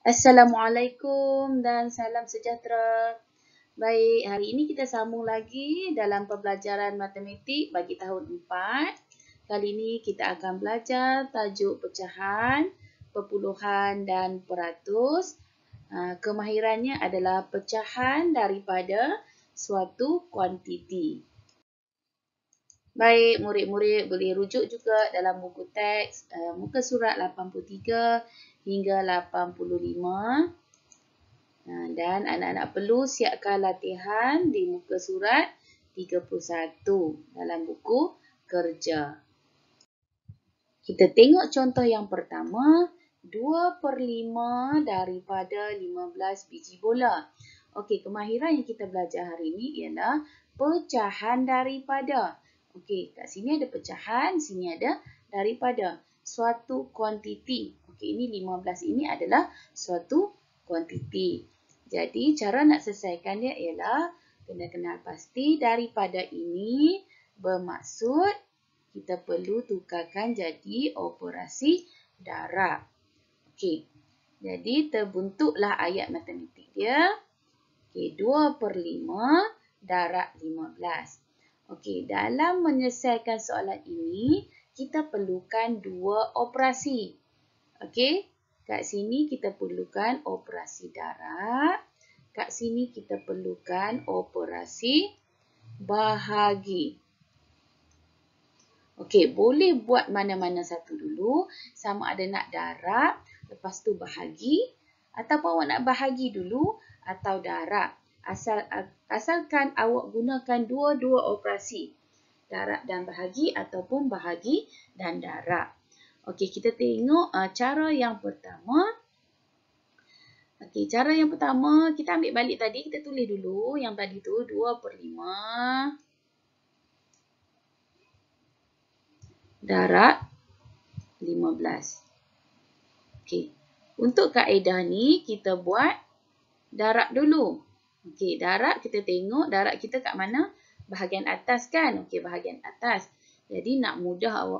Assalamualaikum dan salam sejahtera. Baik, hari ini kita sambung lagi dalam pembelajaran matematik bagi tahun 4. Kali ini kita akan belajar tajuk pecahan, perpuluhan dan peratus. Kemahirannya adalah pecahan daripada suatu kuantiti. Baik, murid-murid boleh rujuk juga dalam buku teks muka surat 83 hingga 85. Dan anak-anak perlu siapkan latihan di muka surat 31 dalam buku kerja. Kita tengok contoh yang pertama, 2/5 daripada 15 biji bola. Okey, kemahiran yang kita belajar hari ini ialah pecahan daripada. Okey, kat sini ada pecahan, sini ada daripada suatu kuantiti. Okey, ini 15 ini adalah suatu kuantiti. Jadi, cara nak selesaikan dia ialah kena kenal pasti daripada ini bermaksud kita perlu tukarkan jadi operasi darab. Okey, jadi terbentuklah ayat matematik dia. Okey, 2/5 darab 15. Okey, dalam menyelesaikan soalan ini, kita perlukan dua operasi. Okey, kat sini kita perlukan operasi darab. Kat sini kita perlukan operasi bahagi. Okey, boleh buat mana-mana satu dulu. Sama ada nak darab, lepas tu bahagi. Ataupun awak nak bahagi dulu atau darab. Asalkan awak gunakan dua-dua operasi. Darab dan bahagi ataupun bahagi dan darab. Okey, kita tengok cara yang pertama. Okey, cara yang pertama kita ambil balik tadi. Kita tulis dulu yang tadi tu 2/5 darab 15. Okey, untuk kaedah ni kita buat darab dulu. Okey, darab kita tengok darab kita kat mana? Bahagian atas kan? Okey, bahagian atas. Jadi nak mudah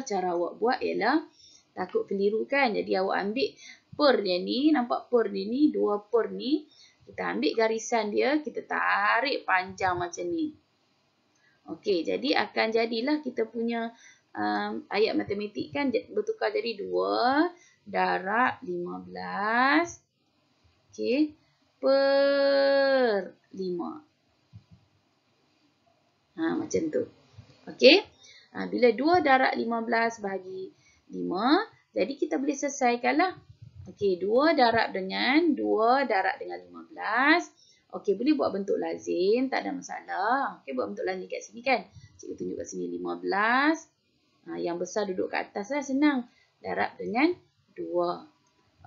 cara awak buat ialah takut keliru kan? Jadi awak ambil per dia ni, nampak per dia ni, 2 per ni. Kita ambil garisan dia, kita tarik panjang macam ni. Okey, jadi akan jadilah kita punya ayat matematik kan bertukar jadi 2 darab 15. Okey, per 5. Macam tu. Okey. Bila 2 darab 15 bahagi 5, jadi kita boleh selesaikanlah. Okey, 2 darab dengan 15. Okey, boleh buat bentuk lazim, tak ada masalah. Okey, buat bentuk lazim kat sini kan. Cikgu tunjuk kat sini 15. Yang besar duduk kat atas lah, senang. Darab dengan 2.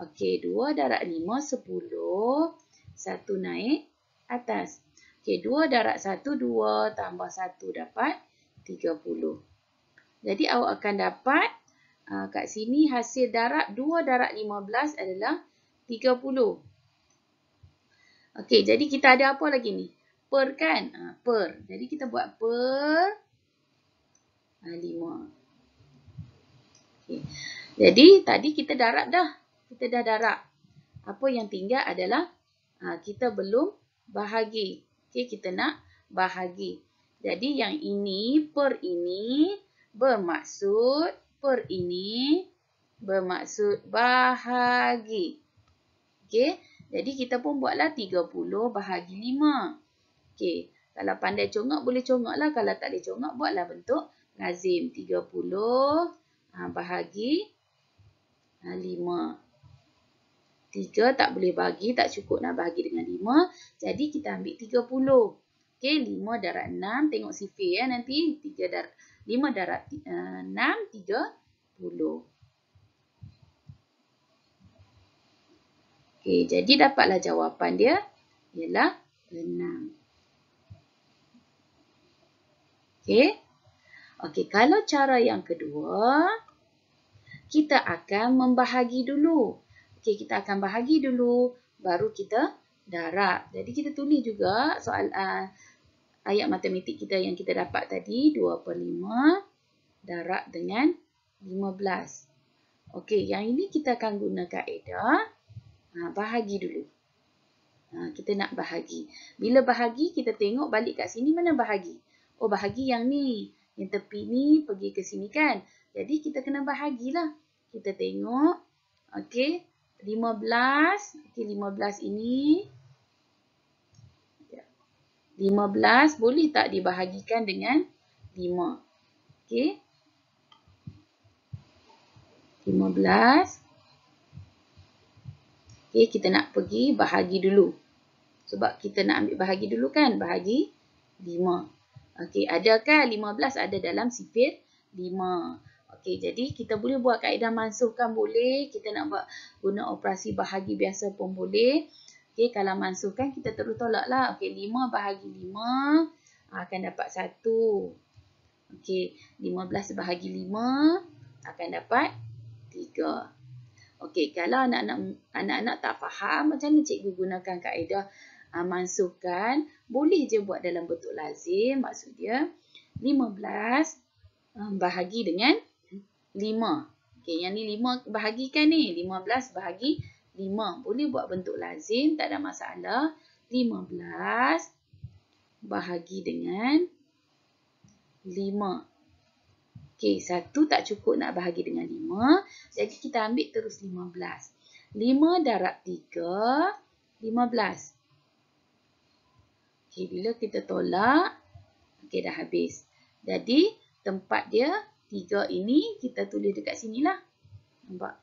Okey, 2 darab 5, 10. 1 naik atas. Okey, 2 darab 1, 2 tambah 1 dapat 30. Jadi awak akan dapat kat sini hasil darab 2 darab 15 adalah 30. Okey, jadi kita ada apa lagi ni? Per kan? Per. Jadi kita buat per 5. Okey. Jadi tadi kita darab dah. Kita dah darab. Apa yang tinggal adalah kita belum bahagi. Okey, kita nak bahagi. Jadi yang ini per ini bermaksud bahagi. Okey, jadi kita pun buatlah 30 bahagi 5. Okey, kalau pandai congak boleh congaklah. Kalau tak boleh congak buatlah bentuk lazim. 30 bahagi 5. 3 tak boleh bagi, tak cukup nak bagi dengan 5. Jadi kita ambil 30. Okey, 5 darab 6. Tengok sifir ya nanti. 5 darab 6, 30. Okey, jadi dapatlah jawapan dia ialah 6. Okey. Okey, kalau cara yang kedua, kita akan membahagi dulu. Okey, kita akan bahagi dulu, baru kita darab. Jadi kita tulis juga soal ayat matematik kita yang kita dapat tadi, 2/5 darab dengan 15. Okey, yang ini kita akan guna kaedah Bahagi dulu. Kita nak bahagi. Bila bahagi, kita tengok balik kat sini mana bahagi. Oh, bahagi yang ni. Yang tepi ni pergi ke sini kan. Jadi, kita kena bahagilah. Kita tengok. Okey. 15. Okey, 15 ini. 15 boleh tak dibahagikan dengan 5? Okey. 15. Okey, kita nak pergi bahagi dulu. Sebab kita nak ambil bahagi dulu kan. Bahagi 5. Okey, ada kan 15 ada dalam sifir 5. Okey, jadi kita boleh buat kaedah mansuhkan boleh. Kita nak buat guna operasi bahagi biasa pun boleh. Okey, kalau mansuhkan kita terus tolak lah. Okey, 5 bahagi 5 akan dapat 1. Okey, 15 bahagi 5 akan dapat 3. Okey, kalau anak-anak tak faham macam mana cikgu gunakan kaedah mansuhkan, boleh je buat dalam bentuk lazim. Maksud dia 15 bahagi dengan 5. Okey, yang ni 5 bahagikan ni. 15 bahagi 5. Boleh buat bentuk lazim, tak ada masalah. 15 bahagi dengan 5. Okey, 1 tak cukup nak bahagi dengan 5. Jadi, kita ambil terus 15. 5 darab 3, 15. Okey, bila kita tolak, okey, dah habis. Jadi, tempat dia 3 ini, kita tulis dekat sini lah. Nampak?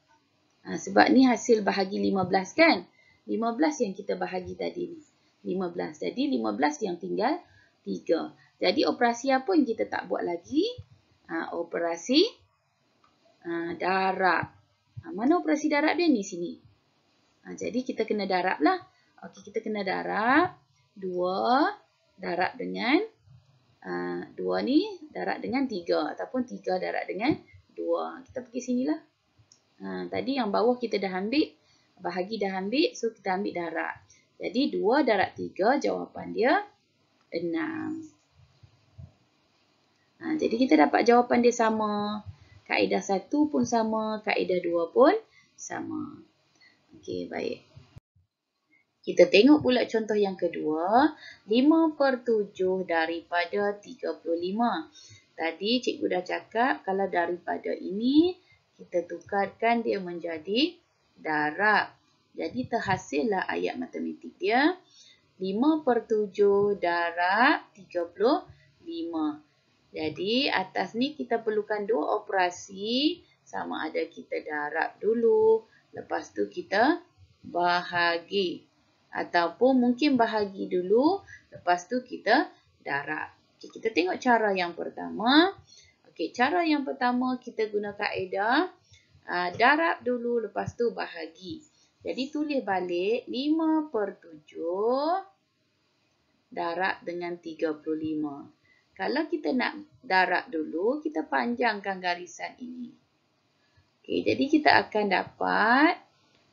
Sebab ni hasil bahagi 15 kan? 15 yang kita bahagi tadi ni. 15. Jadi, 15 yang tinggal 3. Jadi, operasi apa yang kita tak buat lagi? Operasi darab. Mana operasi darab dia ni sini? Jadi kita kena darab lah. Okey, kita kena darab 2 darab dengan 2 ni darab dengan 3 ataupun 3 darab dengan 2. Kita pergi sinilah. Tadi yang bawah kita dah ambil, bahagi dah ambil, so kita ambil darab. Jadi 2 darab 3 jawapan dia 6. Jadi kita dapat jawapan dia sama. Kaedah 1 pun sama. Kaedah 2 pun sama. Okey, baik. Kita tengok pula contoh yang kedua. 5/7 daripada 35. Tadi cikgu dah cakap kalau daripada ini kita tukarkan dia menjadi darab. Jadi terhasillah ayat matematik dia. 5/7 darab 35. Jadi, atas ni kita perlukan 2 operasi. Sama ada kita darab dulu. Lepas tu kita bahagi. Ataupun mungkin bahagi dulu. Lepas tu kita darab. Okay, kita tengok cara yang pertama. Okay, cara yang pertama kita guna kaedah. Darab dulu. Lepas tu bahagi. Jadi, tulis balik 5/7 darab dengan 35. Kalau kita nak darab dulu, kita panjangkan garisan ini. Okey, jadi kita akan dapat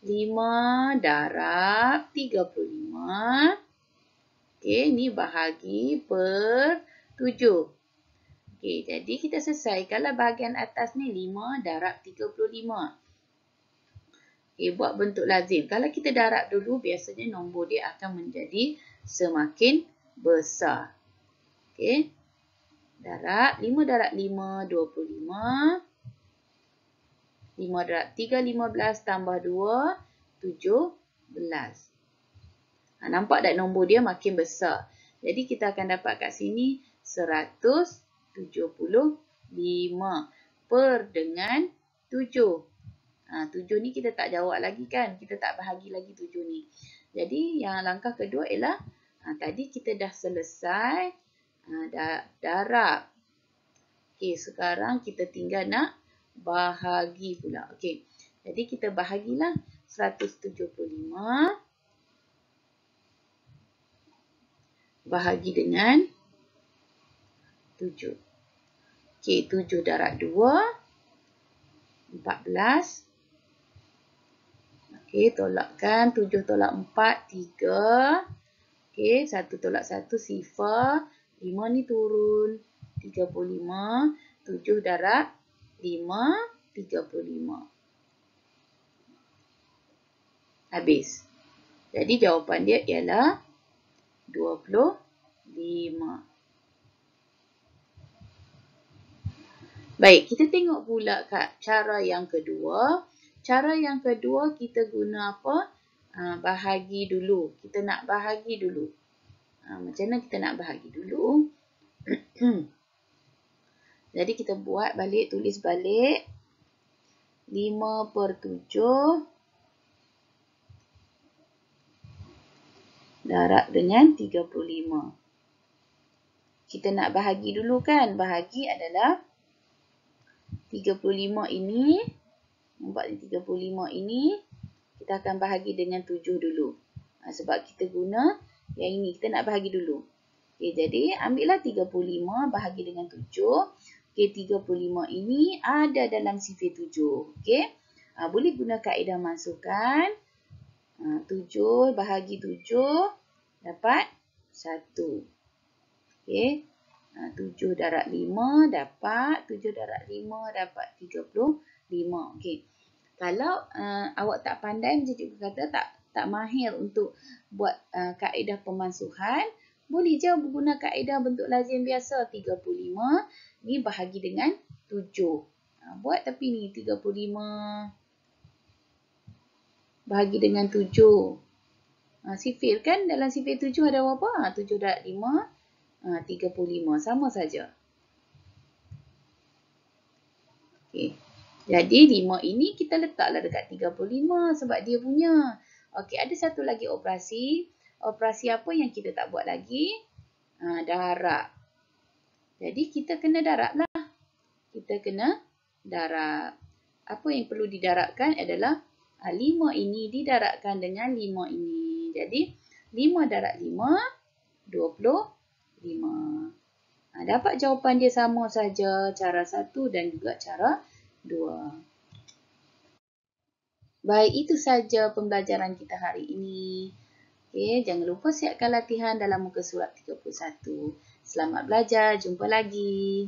5 darab 35. Okey, ni bahagi per 7. Okey, jadi kita selesai. Kalau bahagian atas ni 5 darab 35. Okey, buat bentuk lazim. Kalau kita darab dulu, biasanya nombor dia akan menjadi semakin besar. Okey. Darab 5 darab 5, 25. 5 darab 3, 15 tambah 2, 17. Nampak tak nombor dia makin besar. Jadi kita akan dapat kat sini 175 per dengan 7. 7 ni kita tak jawab lagi kan. Kita tak bahagi lagi 7 ni. Jadi yang langkah kedua ialah tadi kita dah selesai darab. Okey, sekarang kita tinggal nak bahagi pula. Okey, jadi kita bahagilah 175 bahagi dengan 7. Okey, 7 darab 2, 14. Okey, tolakkan. 7 tolak 4, 3. Okey, 1 tolak 1, 0. 5 ni turun. 35. 7 darab 5, 35. habis. Jadi jawapan dia ialah 25. Baik, kita tengok pula kat cara yang kedua. Cara yang kedua kita guna apa? Bahagi dulu. Kita nak bahagi dulu. Macam mana kita nak bahagi dulu? Jadi kita buat balik, tulis balik. 5/7 darab dengan 35. Kita nak bahagi dulu kan? Bahagi adalah 35 ini. Nampak ni 35 ini. Kita akan bahagi dengan 7 dulu. Sebab kita guna yang ini. Kita nak bahagi dulu. Okay, jadi ambillah 35 bahagi dengan 7. Okay, 35 ini ada dalam sifir 7. Okay. Boleh guna kaedah masukkan. 7 bahagi 7 dapat 1. Okay. 7 darab 5 dapat 7 darab 5 dapat 35. Okay. Kalau awak tak pandai, macam cikgu kata, tak mahir untuk buat kaedah pemansuhan, boleh je guna kaedah bentuk lazim biasa. 35 ni bahagi dengan 7. Buat tapi ni 35 bahagi dengan 7. Sifir kan? Dalam sifir 7 ada berapa? 7 darab 5. 35. Sama saja. Okey. Jadi 5 ini kita letaklah dekat 35 sebab dia punya. Okey, ada satu lagi operasi. Operasi apa yang kita tak buat lagi? Darab. Jadi kita kena darab lah. Kita kena darab. Apa yang perlu didarabkan adalah 5 ini didarabkan dengan 5 ini. Jadi 5 darab 5, 25. Dapat jawapan dia sama saja cara 1 dan juga cara 2. Baik, itu saja pembelajaran kita hari ini. Okay, jangan lupa siapkan latihan dalam muka surat 31. Selamat belajar, jumpa lagi.